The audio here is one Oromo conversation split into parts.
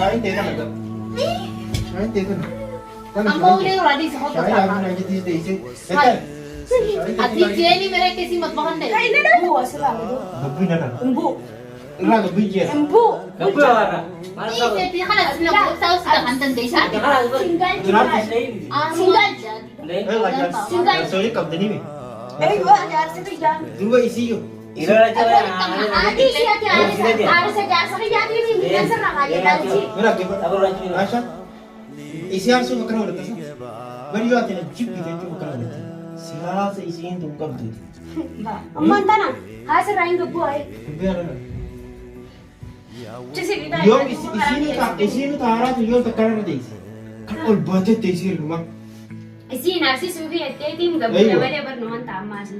Shaayii ta'e kana qaba. Shaayii ta'e kana. Amma ulee uraadii isa hojjetaa. Shaayii haamna ajjetii teessee. Ati jeeni mere kesi matbahan deh. Kay na daw po sila. Gabbi na lang. Embu. Irraa gabbii jeera. Embu. Gabbu warra. Ini dia kan ada sembilan puluh tahun sudah hantar desa. Singal. Singal. Singal. Soalnya kabdani me. Eh, gua ada sa tiyan. Dua isi yo. Ira aja lah. Adi siya tiyan. Harus saja sa kanya din minsan sa nakaya dalji. Mira que Aku rajin. Asha. Isi harus makana udah tasah. Bari yo atena chip gitu makana udah. Siapa sih isi itu kabdu. Amman tanang. Hasa rain gabbu ay. Biar ada. Jisi kita. Yo isi itu taara tuh yo takaran ada isi. Kan all budget isi rumah. Isi nasi sufi ete tim gabbu na wale bar naman tama si.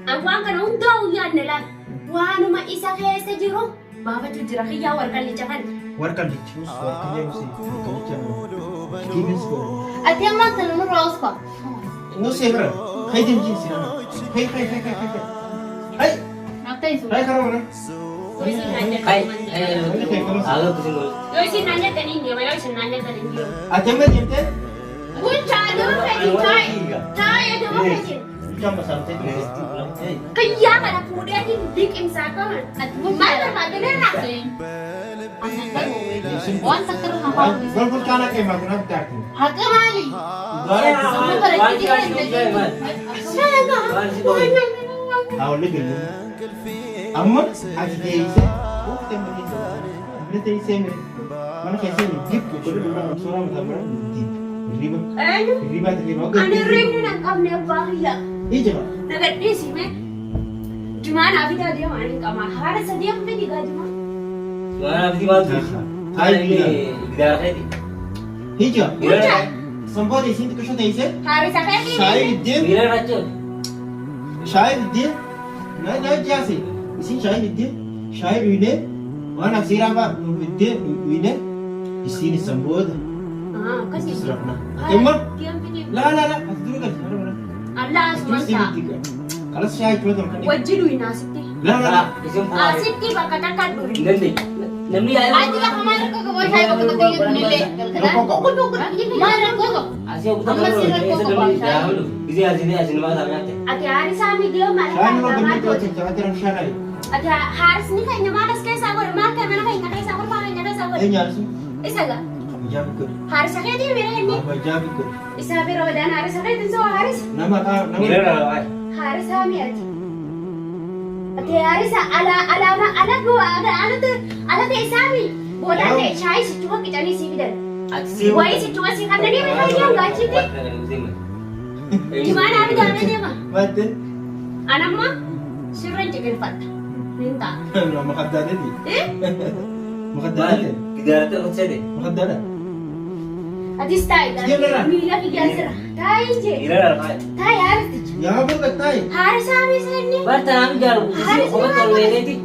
Ang wang kana unda uyan nila. Wano ma isa kesa jiro. Baba jira khiya warkan lichakan. Warkan dicus, warkan yang sih. Warkan dicus. Gimana sih? Ati yang mana telur rose kok? No sé, bro. Hai din jin sih. Hai. Hai. Nakta isu. Hai karo mana? Yosi nanya Kai, teman. halo kesini. Yosi nanya tenin dia, yosi nanya tenin dia. Aja mah diam teh. Kunca dulu kayak cai. Cai ada apa sih? Jam pasal teh. Kaya kana pude di dik imsaka man. At mo Mana mana nak. Anak baru. Wan tak terus apa? Gol gol kana kayak mana tak. Harga mali. Semua berarti dia Tahu lagi dulu. Amma aja deh ise. Oh tembak itu. Beli teh ise mere. Mana kayak sini dip ko dulu orang seorang sama dip. Riba. Riba tadi mau. Ada rim ni nak kam ne bahaya. Iya coba. Nagat di sini. Cuma nabi dah dia main kamar. Harus dia mesti digaji mah. Mana abdi bantu. Hai dia. Tidak ada. Iya. Kunca. Sempat di sini kesana ise. Harus apa ni? Syahid dia. Tidak ada. Syahid dia. Nah jasi. Isi syahid dia. Syahid ini. Mana sirama dia ini. Isi ni sambut. Ah, kasih. Serapna. Kemar? Dia mesti. La. Aku dulu kan. Allah Terus ini SWT. tiga. Kalau syahid cuma teman. Wajidu inasiti. La. Isim pun. Asiti bakatakan dulu. Nanti. Nanti ayo. Aja lah kemarin kok ke bawah saya kok ketinggian nilai. Mana kok? Asyik kita kalau ini sedang dahulu. Bisa sini mana sampai. Ati hari sami dia Syahid malah mau kamar. kembali ke jangan terang syahid. Ati harus ni kayaknya malas kayak sabar makan mana kayak kata sabar pakai kata sabar. Nyari sih. Isa ga? Jam ke. Harus kayak dia merah ini. Apa jam ke? Isa biro dan harus kayak itu so harus. Nama Tidak ada. Harus kami ati. Ati harus ala gua ada teh sami. Bola teh chai si cuma kita ni si bidan. Wai si cuma si karena dia mereka dia enggak cinta. Gimana ada jalan dia mah? Mati. Anak mah suruh jaga fat. Minta. Makadana di. Makadana di. Tidak ada macam ni. Makadana. Ati style kan. Dia merah. Mila kian serah. Tai je. Tidak ada. Tai harus tu. Ya apa katai? Harus kami sini. Bertanam jarum. Kau tahu ni tu.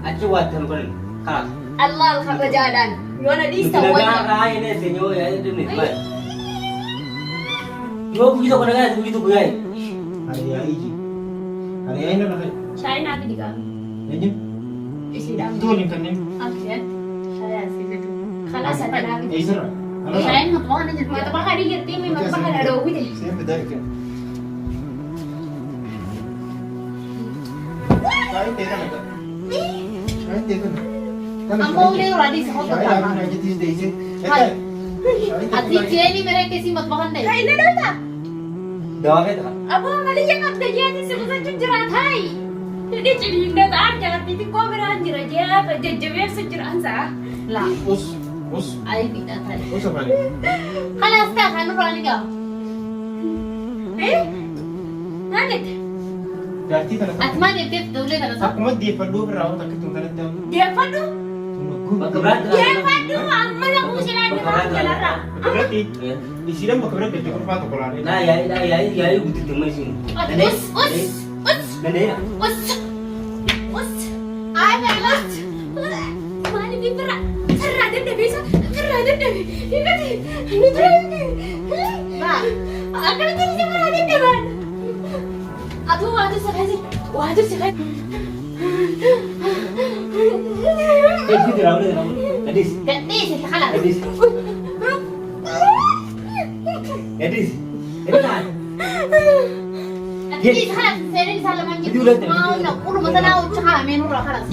Acu buat tempat. Kalah. Allah al-Khabajadan. Yona di Tidak sawah. ada ini senyo ya itu ni. Yo begitu kau dengar begitu begai. Hari ini. Hari ini nak. Saya nak di kami. Ini. Isi dah. Itu ni kan ni. Oke. Saya sini tu. Kalau saya nak. Eh sir. Saya nggak mau nih jadi Mata pakai di gerti memang pakai ada ubi deh. Saya bedai kan. Syahid teh kan. Syahid teh kan. Amma ulee uraadii isa Syahid hojjetaa. haamna ajjetii teessee. Hai. Ati jeeni mere kesi matbahan deh. Kay na daw ta. Dawah kita. Abo mali yang ak jadi sebisa cucuran hai. Jadi jadi nggak jangan titik kau beranjir aja. Jajabnya securan sah. Lah, Us. ay bida tadi. Us apa ni? Kalas ka kan uraadii ka. Nanit. Berarti kan. At man ipip dulu na sa. Aku mah dia perlu berawal tak ketemu kan tahu. Dia padu. Berat. Dia padu. Mana aku sila di mana jalara. Berarti di sini mau keberat dia kurang patah kalau Nah ya butuh teman sini. Us. Nanti ya. Us. Ay us. Mana bibra. Serada dah bisa. Serada dah. Ini berani. Ba, Akan jadi serada dah ban. Waduh sekali. Itu tidak boleh. Edis. Gadis itu halas. Edis. Edis. Enak. Gadis halas. Saya di sana mandi. Mau nak urut masalah ucaha menurut halas.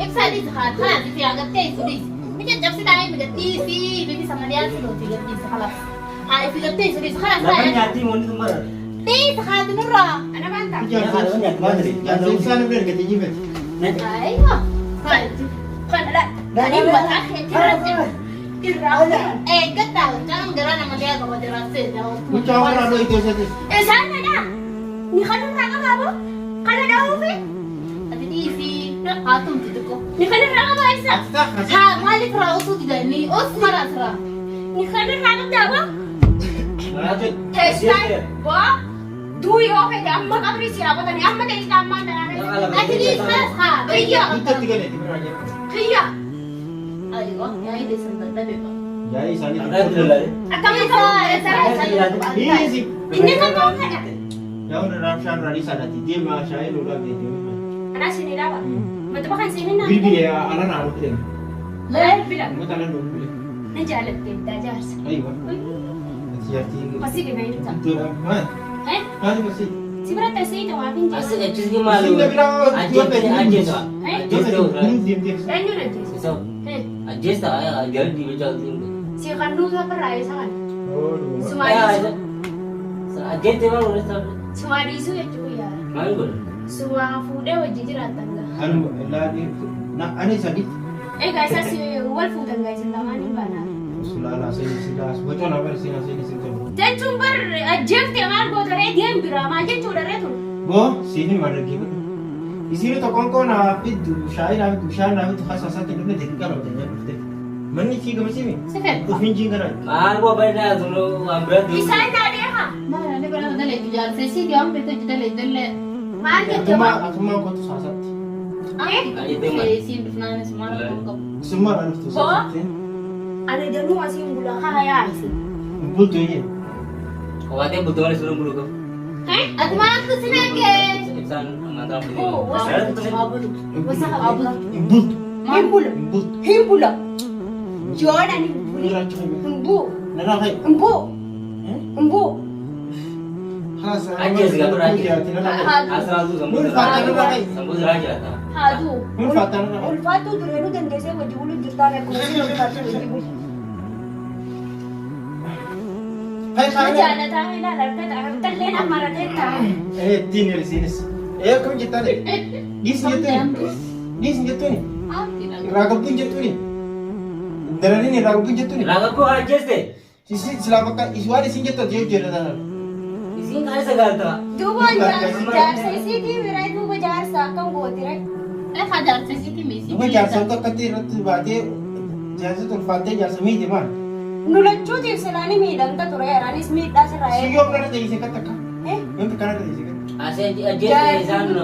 Eksa di halas halas itu yang gadis itu. Macam jam sih tanya gadis sih. Jadi sama dia sih loh gadis halas. Ah itu gadis itu halas. Lapan nyati mau itu marah. Gadis halas menurut. Anak mantap. Jangan susah nih biar kita jimat. Ayo. Kan ada. Tadi buat akhir gatal, jangan gerak nama dia kalau dia rasa dia. Ucap orang lo itu satu. Sana dah. Ni kan orang apa? Kan ada apa? Tapi di si nak atum tu kok. Ni kan orang apa Aisyah? Ha, malik rausu tidak ni. Os marasra. Ni kan orang apa? Lanjut. Testai. Wah. Dui oke dah. Amma kabri siapa tadi? Amma tadi nama dah. Nanti di salah ha. Iya. Kita tiga nih tiga. Iya. Ayo, ya ini senang tapi kok. Jadi sana Ada dulu lah. Akan saya. Ini sih. Ini kan kau kan? Ya udah Ramshan Ralisa nanti dia mah saya lu lagi dia. Anak sini dah. Mata sini nak. Bilbil ya anak naruh dia. Lah bilang. Mau tangan dulu. Najalat kita jas. Ayo. Siapa? Masih kena itu tak? Itu apa? Masih masih. Si berata sih tu apa ni? Asal edis ni malu. Sini bilang Ajis tu, ajis tu. Ajis tu. Diam. Renyu nanti. So, ajis tu, dia di baca tu. Si kandu apa raya sangat. Oh. Semua Ya, isu. ajis tu malu rasa. Semua isu ya cuy ya. Malu. Semua fuda wajib rata enggak. Anu lagi nak ani sakit. Guys, si wal fuda guys nama ni bana. Sulala sila bocor apa sini sini. Dan cumber ajem tiang go dari dia birama aja cuy dari tu. Bo sini mana gitu. Di sini to kon na pidu shaira tu shana tu khasa satu ni dekat kalau jangan betul. Mani sih kamu sini. Sefen. Tu finjing kan. Malu apa dah dulu ambil tu. Isai dah dia ha. Mana ni pernah dah lagi jar sesi dia ambil tu jadi lagi Mana dia cuma. Semua kau tu sasat. Sesi pernah semua kok. Semua anu tu sasat. Ada janu masih gula kaya sih. Betul ya. Kau ada betul ni suruh bulu kau. At mana tu sini ke? Iksan mantra bulu. Oh, Saya tu ni. Wasa abu. Imbut. Himbul. Imbut. Himbul. Juara ni. Nira cuma. Embu. Nira hai. Embu. Embu. Khas. Ajis enggak berani. Hadu. Asal tu sambut. Mun fatana na hai. Sambut raja ta. Hadu. Mun fatana na hai. Ulfatu dulu dan desa wajib ulu juta ni aku ulfatu. Hai hai. Jangan tahu lah, lalu tak terlena marah kita. Tin ni sini. Kamu kita ni. Gis jatuh. Gis jatuh ni. Raga pun jatuh ni. Darah ni raga pun jatuh ni. Raga ko ajis deh. Sisi selama kan iswari sini jatuh dia jadi dah. Isi kali segar tu. Dua jar sesi di wirai dua jar sakam goti rai. Hajar sesi ti misi. Dua jar sangka katir tu bade. Jasa tu fatih jar semi di mana? Nulacu di selani mi dan tak turai ranis mi dah serai. Sigop na natin isi kata ka. Eh, Yung tekana natin isi ka. Asal ajis ni sana.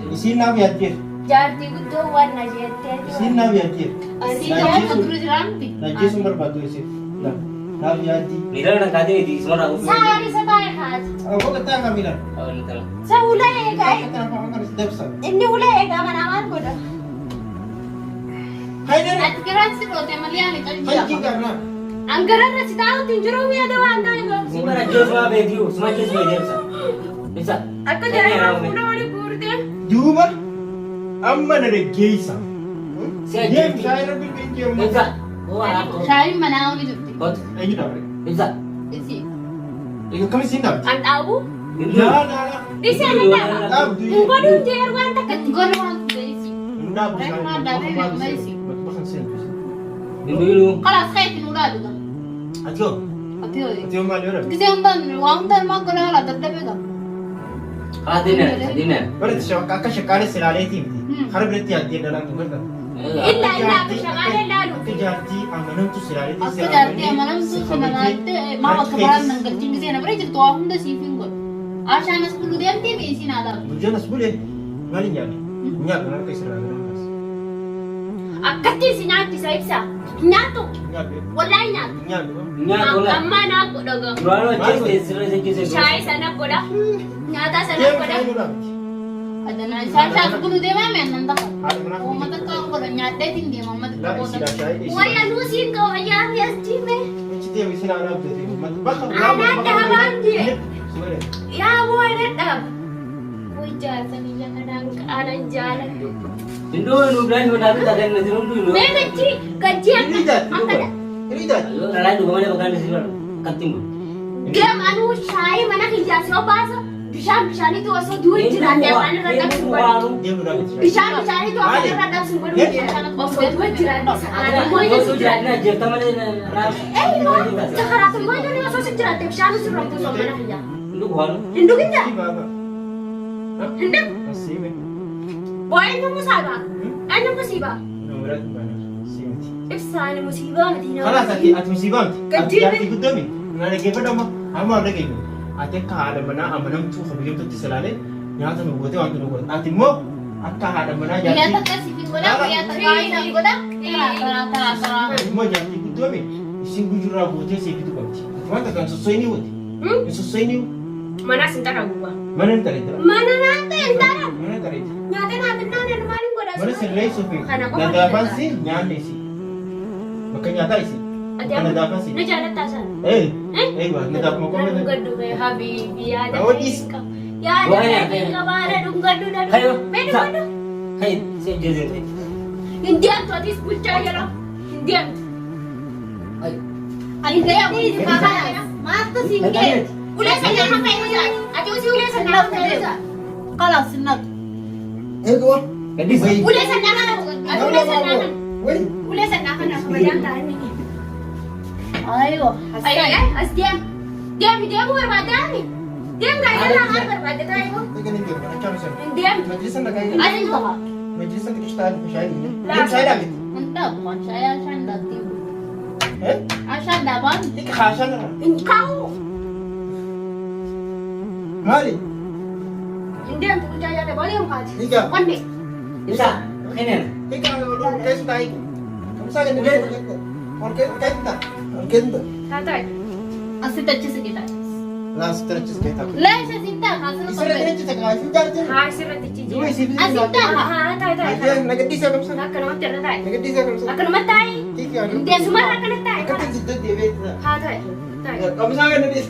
Isi na biatir. jar di gudo warna jete. Isi na biatir. Si dia tu terus rampi. Najis umar batu isi. Na biati. Mira nak kade di semua aku. Sari setai hat. Ako kata ka mila. Oh ni tahu. Sa ulay kay. Kata ka ka step sa. Ini ulay ka manaman ko dah. Hay na. At kira si Rote Maliani kan Hay dia. ki ka na. Anggaran na si tahu tinjuro mi ada wanda ni ko. Semua ajis semua begitu. Semua ajis begitu sa. Bisa. Aku jadi orang muda wali kurte. Duba. Amma na regesa. Si Dia ajis. saya na bilbin kiyo mo. Bisa. Oh aku. Syari mana ni tu. Kot. Ay kita pre. Bisa. Si. Ikaw kami sinab. An abu. Na. Di sana dah. Tab du. Ko dun jer wanda kat. Gor wan si. Na bu sa. Na dami may si. Bakit sen? Dulu. Kalas kay tinurado ka. Atyo. Atyo. Atyo mali ora. Kasi ang ban, wang tan mang kana la tatabe ka. Dinner. Berarti siya kakasya silale tim. Harap berarti hati dalam tu kan. Illa aku syakale lalu. Kejati amanam tu silale Ako dati manam su manate mama kabaran ng gating kasi na pre to ako da sifing ko. Asha na skulu di anti be sinada. Bujanas boleh. Mali nyali. Nyak na kay silale. Akati sinati sa isa. Nyato. Nyak. Wallahi na. Nyak. Nya bola. Amma na ko daga. Ruano ajis deh. Sira ajis. Syai sana ko da. Nyata sana ko da. Ada na siya kuno de mama nanda ka. Haadha manaa O mata ka ko da nyaadde tin de mama ta laa ko isiidha da. shaayii Waya nusin kau ayah ya cime. Ichi deemi isin haadha abdate bakka Anak dah mandi. Suure. Ya boy redam. Boy jasa ni jangan ada jalan tu. Indo nu bilang nu nabi tak ada nasi rundu nu. मैं कच्ची Ini jaat, angkat ini jaat. Ayo ralai tu kemana bukan nasi rundu. Katim. dia manu syai mana kerja siapa bisa itu asal duit jiran dia mana rada sumber Dia udah bicara. bisa itu apa rada sumber asal duit jiran ada mau Ayo itu tu jalan aja teman ras. no sekarang tu mau itu asal jiran dia bisa suruh tu sama mana kerja Indo bukan. hindu kerja Ini bapa. hindu Masih me. boy ini musibah ini musibah Nomor mana? Simti. ifsani musibah nanti Kalas ati musibah. Ati Kecil. ati gudami. Nana ke pada mah. Ama ada ke. Ati ka ada mana amanam tu khabiyam tu tisalale. Nyata nu gote wantu nu gote. Ati mo akka ada mana Ya jati. ta ka sipin ko da ya ta ka ina ko da. Tara. Mo jati gudami. Isin gujura gote se bitu bakti. Wanta kan sosoi ni wote. Sosoi ni. mana sentara gua Mana entah itu. mana nanti entar Mana entah itu. nyata nanti nana maling gua dah Mana sirlai sofi. Karena aku Nada mau apa dengar. sih? Nyane sih. Makanya nyata sih. ada Nada apa sih? Ini jalan tasan. Gua nada apa kau mana? Dungga dungga habibi ada. Oh, dis. Ya ada Banyak, baby banyak. kabara dungga dungga. Ayo. Medu Sa. medu. Hai, saya jadi. Indian tu hadis percaya lah. Indian. Ayo. Ali gaya ko di ka ka. Mata singe. Ulah sana sampai hujan. Aja usi ulah sana sampai hujan. Kala sinag. Gua. Gadis. Ulah sana kan. Ulah sana kan. Wait. Ulah sana kan aku macam tahan ni. Ayo. Ay, asdiam. Dia mau berbada ni. Dia enggak ada lah berbada tayo. Teka ninyo, macam sana. Indian. Majlisan na kayo. Alin ka ka? Majlisan kita start ko siya. Lah. Hindi saya lagi. Anta bukan saya sanda tim. Eh? Asanda ban. Hindi kakasya na. Kau. Mali. Indian tu percaya ada boleh muka. Ika. Pandai. Bisa. Ini. Ika udah kayak sudah itu. Kamu saya kan dia. Orket kayak kita. Orket itu. Tatai. Asita chise kita. Langsung terus kita. La siya sinta kasano Isra to. din siya kasi dati. Ha, sira ti Cici. Dua sih. Asita. Ha, tay. Dia nagadi sa kamsa. Akan namatay na tay. Nagadi sa kamsa. Akan namatay. Ika. Hindi, sumara ka na tay. Kapit dito di wait. Ha, tay. Tay. Kamu sa akin na dis.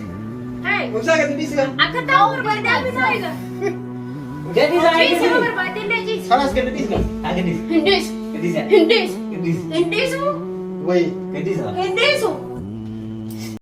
Tay. Kamu sa akin na dis ka. Akan tahu berbeda apa tay ka. Jadi saya Cici ini. mo berbeda hindi, Cici. Salas ka na dis ka. Gadis. Hindis. Gadis ya. Hindis. Gadis. Hindis mo. Wait. Gadis apa? Hindis mo.